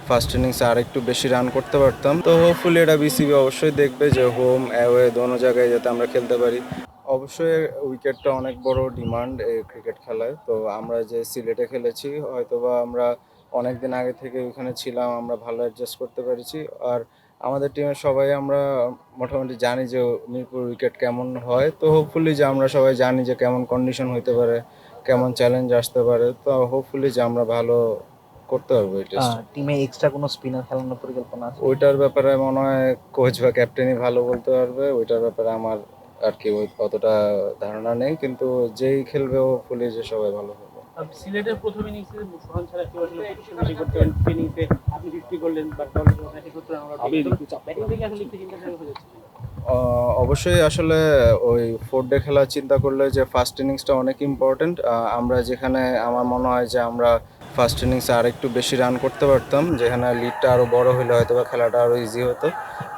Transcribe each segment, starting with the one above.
First ইনিংসে আরেকটু বেশি রান করতে পারতাম। তো হোপফুলি এটা বিসিবি অবশ্যই দেখবে যে হোম অ্যাওয়ে দোনো জায়গায় যাতে আমরা খেলতে পারি। অবশ্যই উইকেটটা অনেক বড় ডিমান্ড এই ক্রিকেট খেলায়। তো আমরা যে সিলেটে খেলেছি হয়তোবা আমরা অনেক দিন আগে থেকে ওইখানে ছিলাম, আমরা ভালো অ্যাডজাস্ট করতে পেরেছি। আর আমাদের টিমের সবাই আমরা মোটামুটি জানি যে মিরপুর উইকেট কেমন হয়। তো হোপফুলি যে আমরা সবাই জানি যে কেমন কন্ডিশন হইতে পারে, কেমন চ্যালেঞ্জ আসতে পারে। তো হোপফুলি যে আমরা ভালো করতে পারবো এই টেস্টে। টিমে এক্সট্রা কোনো স্পিনার খেলানোর পরিকল্পনা আছে? ওইটার ব্যাপারে মনে হয় কোচ বা ক্যাপ্টেনই ভালো বলতে পারবে। ওইটার ব্যাপারে আমার আর কি অতটা ধারণা নেই, কিন্তু যেই খেলবে হোপফুলি যে সবাই ভালো খেলবে। সিলেটের প্রথম ইনিংসে সোহান ছাড়া কেউ আসলে শুরু করতেন, ইনিংসে আপনি 50 করলেন বা 70 আমরা ব্যাটিং থেকে আসলে একটু চিন্তা হয়ে যাচ্ছে। অবশ্যই আসলে ওই 4 ডে খেলা চিন্তা করলে যে ফার্স্ট ইনিংসটা অনেক ইম্পর্টেন্ট। আমরা যেখানে আমার মনে হয় যে আমরা ফার্স্ট ইনিংসে আরেকটু বেশি রান করতে পারতাম, যেখানে লিডটা আরও বড় হলে হয়তো বা খেলাটা আরও ইজি হতো।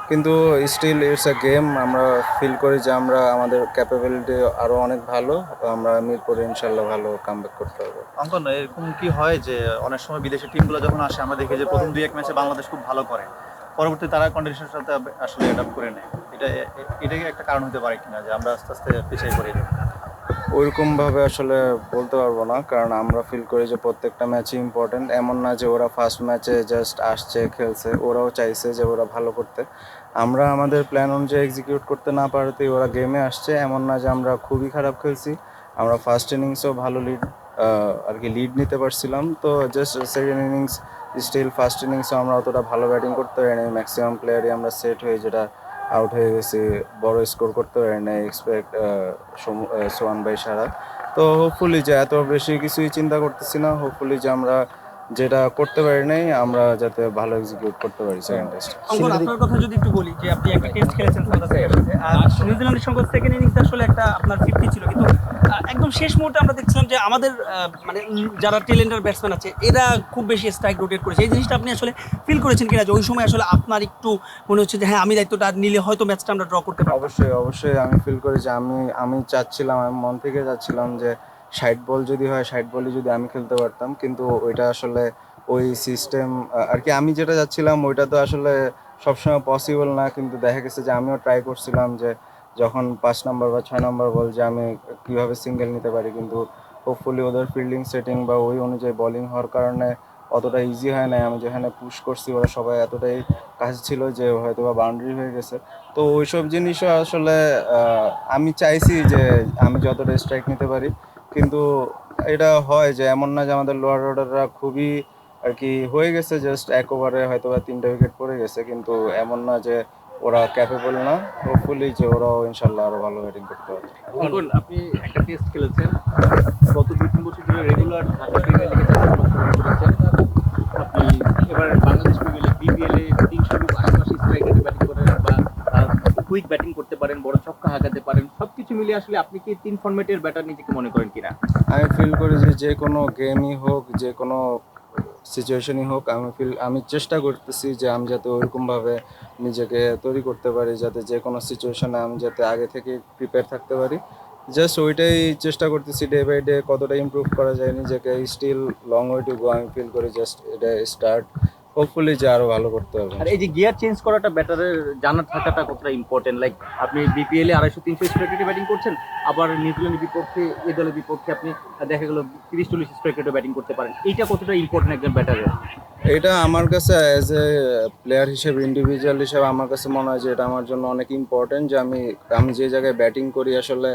কিন্তু স্টিল ইটস এ গেম। আমরা ফিল করি যে আমরা আমাদের ক্যাপাবিলিটি আরও অনেক ভালো। আমরা মিরপুরে ইনশাল্লাহ ভালো কামব্যাক করতে পারবো। অঙ্কন, এরকম কি হয় যে অনেক সময় বিদেশি টিমগুলো যখন আসে আমরা দেখি যে প্রথম 2-1 ম্যাচে বাংলাদেশ খুব ভালো করে, পরবর্তী তারা কন্ডিশনের সাথে আসলে অ্যাডাপ্ট করে নেয়। এটা কি একটা কারণ হতে পারে কিনা যে আমরা আস্তে আস্তে পিছিয়ে পড়ি? ওইরকমভাবে আসলে বলতে পারবো না, কারণ আমরা ফিল করি যে প্রত্যেকটা ম্যাচই ইম্পর্টেন্ট। এমন না যে ওরা ফার্স্ট ম্যাচে জাস্ট আসছে খেলছে, ওরাও চাইছে যে ওরা ভালো করতে। আমরা আমাদের প্ল্যান অনুযায়ী এক্সিকিউট করতে না পারতেই ওরা গেমে আসছে। এমন না যে আমরা খুবই খারাপ খেলছি, আমরা ফার্স্ট ইনিংসেও ভালো লিড আর কি লিড নিতে পারছিলাম। তো just second innings still first ইনিংসও আমরা অতটা ভালো ব্যাটিং করতে পারিনি। ম্যাক্সিমাম প্লেয়ারই আমরা সেট হয়ে যেটা আউট হয়ে গেছি, বড় স্কোর করতে পারি না এক্সপেক্ট সোহান ভাই সারা। তো হোপফুলি যে এত বেশি কিছুই চিন্তা করতেছি না, হোপফুলি যে আমরা যেটা করতে পারি নাই আমরা যাতে ভালো এক্সিকিউট করতে পারি সেকেন্ড টেস্ট। অঙ্কন, আপনার কথা যদি একটু বলি যে আপনি একটা টেস্ট খেলেছেন সাউথ আফ্রিকার সাথে, আর নিউজিল্যান্ডের সঙ্গে সেকেন্ড ইনিংসে আসলে একটা আপনার 50 ছিল, কিন্তু একদম শেষ মুহূর্তে আমরা দেখছিলাম যে আমাদের মানে যারা টেলেন্টার ব্যাটসম্যান আছে এরা খুব বেশি স্ট্রাইক রোটেট করেছে। এই জিনিসটা আপনি আসলে ফিল করেছেন কিনা যে ওই সময় আসলে আপনার একটু মনে হচ্ছে যে হ্যাঁ আমি দায়িত্বটা নিলে হয়তো ম্যাচটা আমরা ড্র করতে পারবো? অবশ্যই অবশ্যই আমি ফিল করি যে আমি চাচ্ছিলাম, আমি মন থেকে চাচ্ছিলাম যে 60 বল যদি হয় 60 বলই যদি আমি খেলতে পারতাম। কিন্তু ওইটা আসলে ওই সিস্টেম আর কি আমি যেটা চাচ্ছিলাম ওইটা তো আসলে সবসময় পসিবল না। কিন্তু দেখা গেছে যে আমিও ট্রাই করছিলাম যে যখন 5 নম্বর বা 6 নম্বর বল যে আমি কীভাবে সিঙ্গেল নিতে পারি। কিন্তু হোপফুলি ওদের ফিল্ডিং সেটিং বা ওই অনুযায়ী বোলিং হওয়ার কারণে অতটা ইজি হয় না। আমি যেখানে পুশ করছি ওরা সবাই এতটাই কাছে ছিল যে হয়তো বা বাউন্ডারি হয়ে গেছে। তো ওইসব জিনিসও আসলে আমি চাইছি যে আমি যতটা স্ট্রাইক নিতে পারি। কিন্তু এটা হয় যে এমন না যে আমাদের লোয়ার অর্ডাররা খুবই আর কি হয়ে গেছে, জাস্ট এক ওভারে হয়তো বা 3টা উইকেট পড়ে গেছে। কিন্তু এমন না যে ওরা ক্যাপেবল না। হোপফুলি যে ওরাও ইনশাল্লাহ আরো ভালো ব্যাটিং করতে পারবে। অঙ্কন, আপনি একটা টেস্ট খেলেছেন, গত 2-3 বছর ধরে রেগুলার ঢাকা প্রিমিয়ার লিগে করেছেন। আপনি এবার বাংলাদেশ প্রিমিয়ার লিগ বিপিএল এ 300 আশেপাশে স্ট্রাইক রেটে ব্যাটিং করেন বা কুইক ব্যাটিং করতে পারেন, বড় ছক্কা হাঁকাতে পারেন, সবকিছু মিলিয়ে আসলে আপনি কি 3 ফরম্যাটের ব্যাটার নিজেকে মনে করেন কিনা? আমি ফিল করি যে যে কোনো গেমই হোক, যে কোনো সিচুয়েশনই হোক, আমি চেষ্টা করতেছি যে আমি যাতে ওইরকমভাবে নিজেকে তৈরি করতে পারি, যাতে যে কোনো সিচুয়েশনে আমি যাতে আগে থেকে প্রিপেয়ার থাকতে পারি। জাস্ট ওইটাই চেষ্টা করতেছি ডে বাই ডে কতটা ইমপ্রুভ করা যায় নিজেকে। Still long way to go. আমি ফিল করি জাস্ট এটা স্টার্ট, হোপফুলি যে আরও ভালো করতে হবে। আর এই যে গিয়ার চেঞ্জ করাটা ব্যাটারের জানা থাকাটা কতটা ইম্পর্টেন্ট? লাইক আপনি বিপিএল এ 250-300 স্ট্রাইক রেটে ব্যাটিং করছেন, আবার নিউজিল্যান্ডের বিপক্ষে এই দলের বিপক্ষে আপনি দেখা গেল 30-40 স্ট্রাইক রেটে ব্যাটিং করতে পারেন। এইটা কতটা ইম্পর্টেন্ট একজন ব্যাটারের? এটা আমার কাছে অ্যাজ এ প্লেয়ার হিসেবে, ইন্ডিভিজুয়াল হিসেবে আমার কাছে মনে হয় যে এটা আমার জন্য অনেক ইম্পর্টেন্ট যে আমি যে জায়গায় ব্যাটিং করি আসলে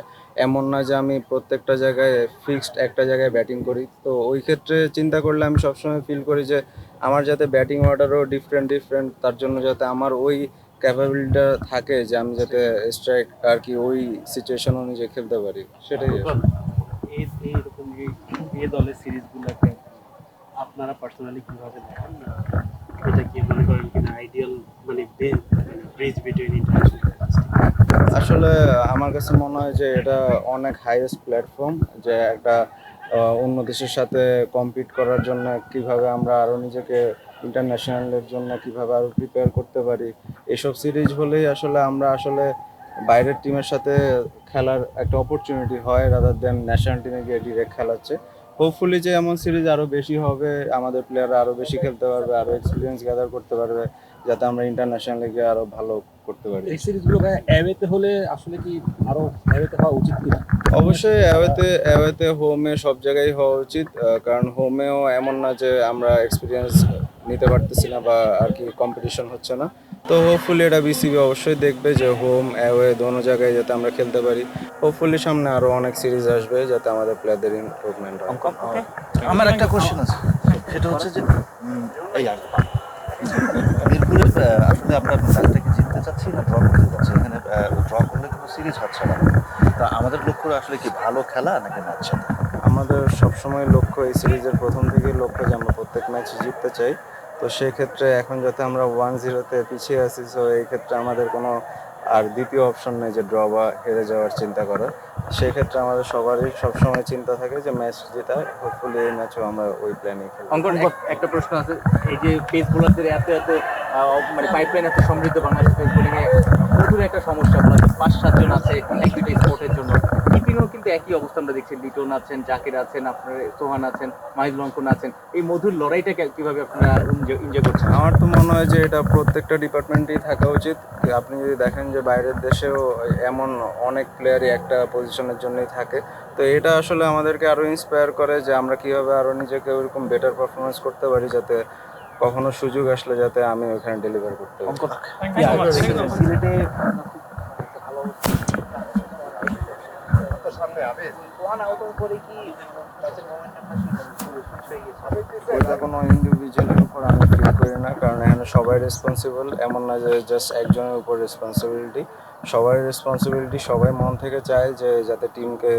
এমন না যে আমি প্রত্যেকটা জায়গায় ফিক্সড একটা জায়গায় ব্যাটিং করি। তো ওই ক্ষেত্রে চিন্তা করলে আমি সবসময় ফিল করি যে আমার যাতে ব্যাটিং অর্ডারও ডিফারেন্ট ডিফারেন্ট, তার জন্য যাতে আমার ওই ক্যাপাবিলিটিটা থাকে যে আমি যাতে স্ট্রাইক আর কি ওই সিচুয়েশন অনুযায়ী খেলতে পারি, সেটাই আসলে। এইরকম এই দলের সিরিজগুলোকে আপনারা পার্সোনালি কিভাবে দেখেন? এটা কি মনে করেন কিনা আইডিয়াল, মানে ব্রিজ বিটুইন ইন্টারন্যাশনাল? আসলে আমার কাছে মনে হয় যে এটা অনেক হাইয়েস্ট প্ল্যাটফর্ম, যে একটা অন্য দেশের সাথে কম্পিট করার জন্য কিভাবে আমরা আরও নিজেকে ইন্টারন্যাশনালের জন্য কিভাবে আরও প্রিপেয়ার করতে পারি। এসব সিরিজ হলেই আসলে আমরা আসলে বাইরের টিমের সাথে খেলার একটা অপরচুনিটি হয়, রাদার দেন ন্যাশনাল টিমে গিয়ে ডিরেক্ট খেলাচ্ছে। হোপফুলি যে এমন সিরিজ আরো বেশি হবে, আমাদের প্লেয়াররা আরো বেশি খেলতে পারবে, আরো এক্সপিরিয়েন্স গ্যাদার করতে পারবে, যাতে আমরা ইন্টারন্যাশনাল লিগে আরো ভালো করতে পারি। এই সিরিজগুলো ভাই অ্যাওয়েতে হলে আসলে কি আরো অ্যাওয়েতে হওয়া উচিত কিনা? অবশ্যই অ্যাওয়েতে হোমে সব জায়গায় হওয়া উচিত, কারণ হোমেও এমন না যে আমরা এক্সপিরিয়েন্স নিতে পারতেছি না বা আর কি কম্পিটিশন হচ্ছে না। তো হোপফুলি এটা বিসিবি অবশ্যই দেখবে যে হোম অ্যাওয়ে দোনো জায়গায় যাতে আমরা খেলতে পারি। হোপফুলি সামনে আরো অনেক সিরিজ আসবে যাতে আমাদের প্লেয়ারদের ইমপ্রুভমেন্ট হয়। আমার একটা কোশ্চেন আছে, সেটা হচ্ছে যে এই আর মিরপুরে আসলে আপনার ম্যাচটাকে জিততে চাচ্ছি না ড্র করতে চাচ্ছি? এখানে ড্র করলে কোনো সিরিজ হচ্ছে না। তা আমাদের লক্ষ্য আসলে কি ভালো খেলা নাকি ম্যাচ জেতা? আমাদের সবসময় লক্ষ্য, এই সিরিজের প্রথম থেকেই লক্ষ্য যে আমরা প্রত্যেক ম্যাচ জিততে চাই। তো সেক্ষেত্রে এখন যাতে আমরা 1-0-তে পিছিয়ে আছি, সো এই ক্ষেত্রে আমাদের কোনো আর দ্বিতীয় অপশন নেই যে ড্র বা হেরে যাওয়ার চিন্তা করার। সেক্ষেত্রে আমাদের সবারই সবসময় চিন্তা থাকে যে ম্যাচ জেতা। হোপফুলি এই ম্যাচও আমরা ওই প্ল্যানেই খেলব। অঙ্কন একটা প্রশ্ন আছে, এই যে পেস বোলারদের এত মানে পাইপলাইন এত সমৃদ্ধ বাংলাদেশ পেস বোলিংয়ে প্রচুর একটা সমস্যা, আপনার 5-7 জন আছে এক দুইটা স্পোর্টের জন্য। ইপিনও কিন্তু একই অবস্থা আমরা দেখছি, লিটন আছেন, জাকির আছেন, আপনার সোহান আছেন, মাহিদুল অঙ্কন আছেন। এই মধুর লড়াইটাকে কিভাবে আপনারা এনজয় করছেন? আমার তো মনে হয় যে এটা প্রত্যেকটা ডিপার্টমেন্টেই থাকা উচিত। আপনি যদি দেখেন যে বাইরের দেশেও এমন অনেক প্লেয়ারই একটা পজিশনের জন্যই থাকে। তো এটা আসলে আমাদেরকে আরো ইন্সপায়ার করে যে আমরা কিভাবে আরো নিজেকে ওইরকম বেটার পারফরমেন্স করতে পারি, যাতে কখনো সুযোগ আসলে যাতে আমি ওখানে ডেলিভার করতে পারি। সিলেটে ওইটা কোনো ইন্ডিভিজুয়ালের উপর আমি ফিল করি না, কারণ এখানে সবাই রেসপন্সিবল। এমন না যে জাস্ট একজনের উপর রেসপন্সিবিলিটি, সবাই রেসপন্সিবিলিটি। সবাই মন থেকে চায় যে যাতে টিমকে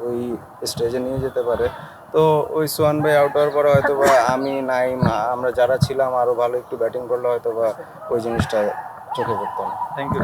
ওই স্টেজে নিয়ে যেতে পারে। তো ওই সোহান ভাই আউট হওয়ার পরে হয়তো বা আমি নাইম আমরা যারা ছিলাম আরও ভালো একটু ব্যাটিং করলে হয়তো বা ওই জিনিসটা চোখে পড়তো না। Thank you.